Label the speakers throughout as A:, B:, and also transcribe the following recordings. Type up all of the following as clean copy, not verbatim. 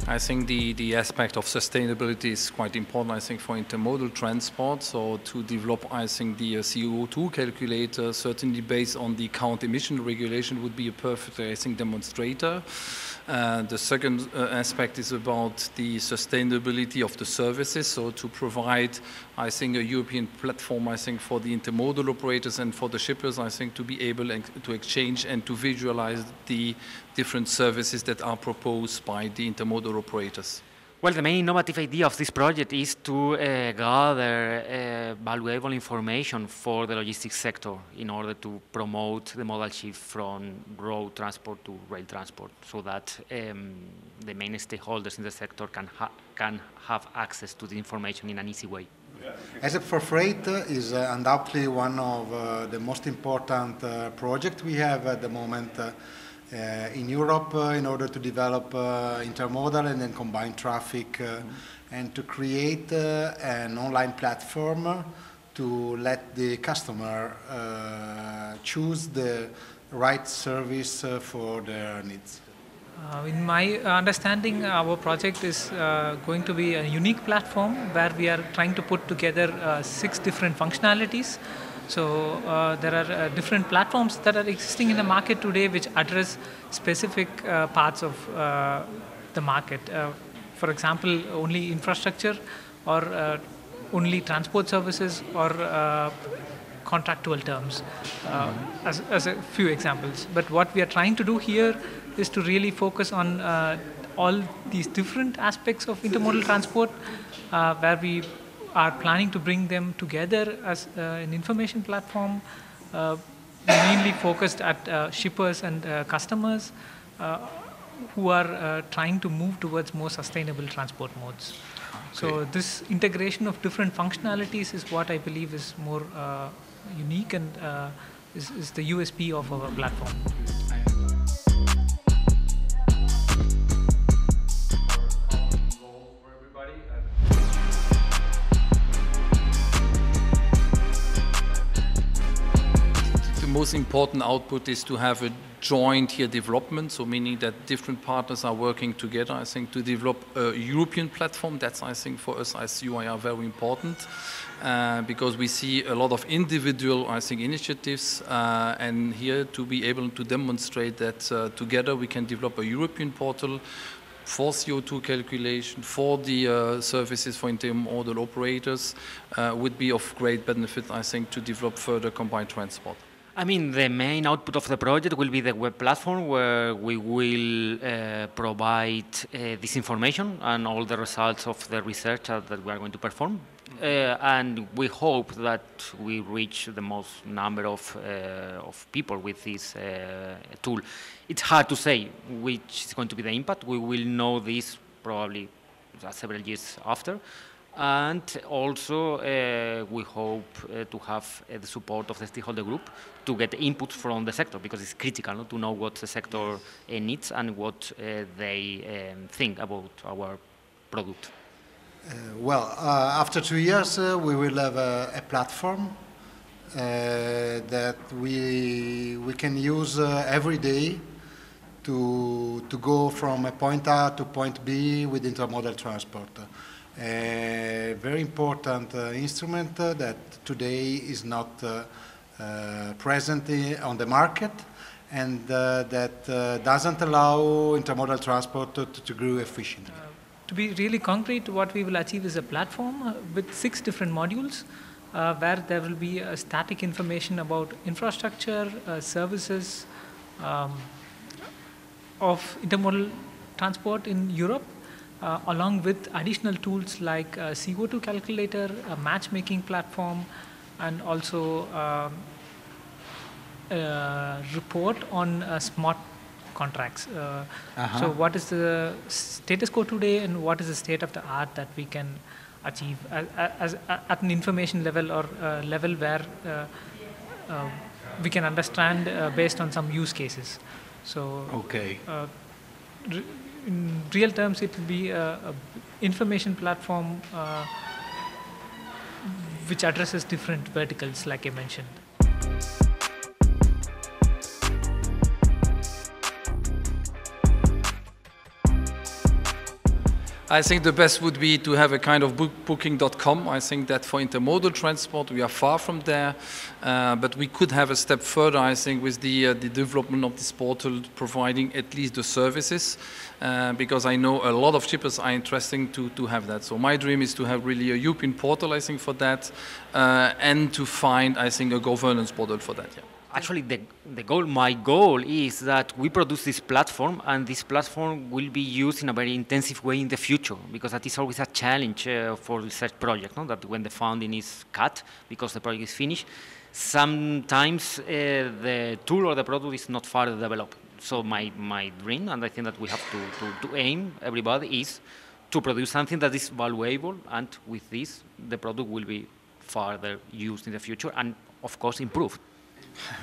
A: I think the aspect of sustainability is quite important, I think, for intermodal transport. So to develop, I think, the CO2 calculator, certainly based on the count emission regulation, would be a perfect, I think, demonstrator. The second aspect is about the sustainability of the services. So to provide, I think, a European platform, I think, for the intermodal operators and for the shippers, I think, to be able to exchange and to visualize the different services that are proposed by the intermodal operators.
B: Well, the main innovative idea of this project is to gather valuable information for the logistics sector in order to promote the modal shift from road transport to rail transport, so that the main stakeholders in the sector can have access to the information in an easy way.
C: ESEP4 Freight is undoubtedly one of the most important projects we have at the moment in Europe in order to develop intermodal and then combined traffic and to create an online platform to let the customer choose the right service for their needs.
D: In my understanding, our project is going to be a unique platform where we are trying to put together 6 different functionalities. So there are different platforms that are existing in the market today which address specific parts of the market. For example, only infrastructure or only transport services or contractual terms as a few examples. But what we are trying to do here is to really focus on all these different aspects of intermodal transport where we are planning to bring them together as an information platform mainly focused at shippers and customers who are trying to move towards more sustainable transport modes. Okay. So this integration of different functionalities is what I believe is more unique and is the USP of our platform.
A: The most important output is to have a joint here development, so meaning that different partners are working together, I think, to develop a European platform. That's, I think, for us as UIR very important because we see a lot of individual, I think, initiatives and here to be able to demonstrate that together we can develop a European portal for CO2 calculation, for the services for intermodal operators would be of great benefit, I think, to develop further combined transport.
B: I mean, the main output of the project will be the web platform where we will provide this information and all the results of the research that we are going to perform. And we hope that we reach the most number of people with this tool. It's hard to say which is going to be the impact. We will know this probably several years after. And also we hope to have the support of the stakeholder group to get input from the sector, because it's critical to know what the sector needs and what they think about our product.
C: After 2 years we will have a platform that we can use every day to go from a point A to point B with intermodal transport. A very important instrument that today is not present on the market and that doesn't allow intermodal transport to grow efficiently.
D: To be really concrete, what we will achieve is a platform with 6 different modules where there will be static information about infrastructure, services of intermodal transport in Europe, along with additional tools like a CO2 calculator, a matchmaking platform, and also a report on smart contracts. So what is the status quo today and what is the state of the art that we can achieve as at an information level or level where we can understand based on some use cases. So in real terms, it will be an information platform which addresses different verticals, like I mentioned.
A: I think the best would be to have a kind of booking.com. I think that for intermodal transport, we are far from there, but we could have a step further, I think, with the development of this portal, providing at least the services, because I know a lot of shippers are interested to have that. So my dream is to have really a European portal, I think, for that, and to find, I think, a governance model for that, yeah.
B: Actually, my goal is that we produce this platform, and this platform will be used in a very intensive way in the future, because that is always a challenge for research project, no? That when the funding is cut because the project is finished, sometimes the tool or the product is not further developed. So my dream, and I think that we have to aim, everybody, is to produce something that is valuable, and with this, the product will be further used in the future, and of course improved.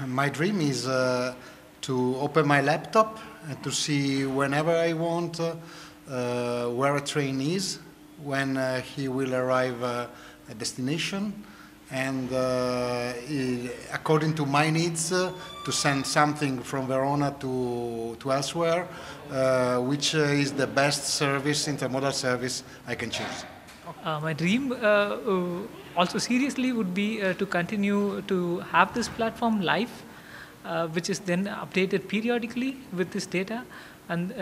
C: My dream is to open my laptop and to see whenever I want where a train is, when he will arrive at destination, and according to my needs, to send something from Verona to elsewhere, which is the best service, intermodal service I can choose.
D: My dream also seriously would be to continue to have this platform live, which is then updated periodically with this data, and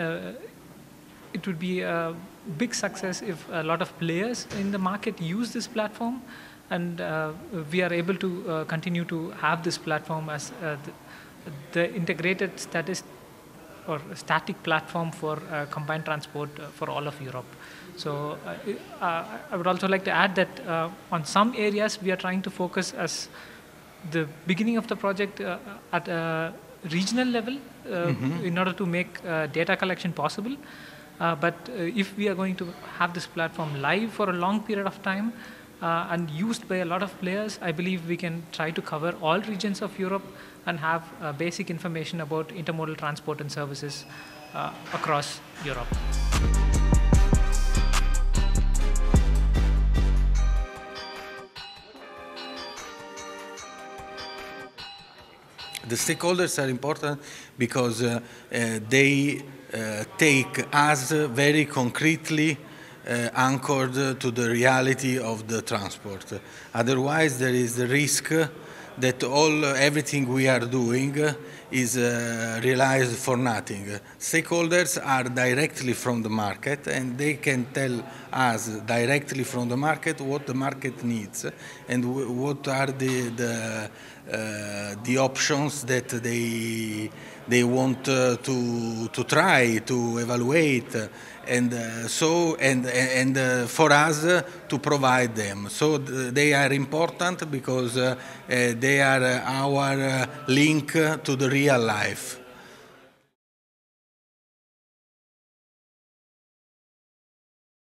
D: it would be a big success if a lot of players in the market use this platform, and we are able to continue to have this platform as the integrated static platform for combined transport for all of Europe. So I would also like to add that on some areas we are trying to focus as the beginning of the project at a regional level in order to make data collection possible. But if we are going to have this platform live for a long period of time and used by a lot of players, I believe we can try to cover all regions of Europe and have basic information about intermodal transport and services across Europe.
E: The stakeholders are important because they take us very concretely anchored to the reality of the transport. Otherwise, there is the risk that everything we are doing is realized for nothing. Stakeholders are directly from the market, and they can tell us directly from the market what the market needs and what are the options that they want to try to evaluate, and for us to provide them. So they are important because they are our link to the real life.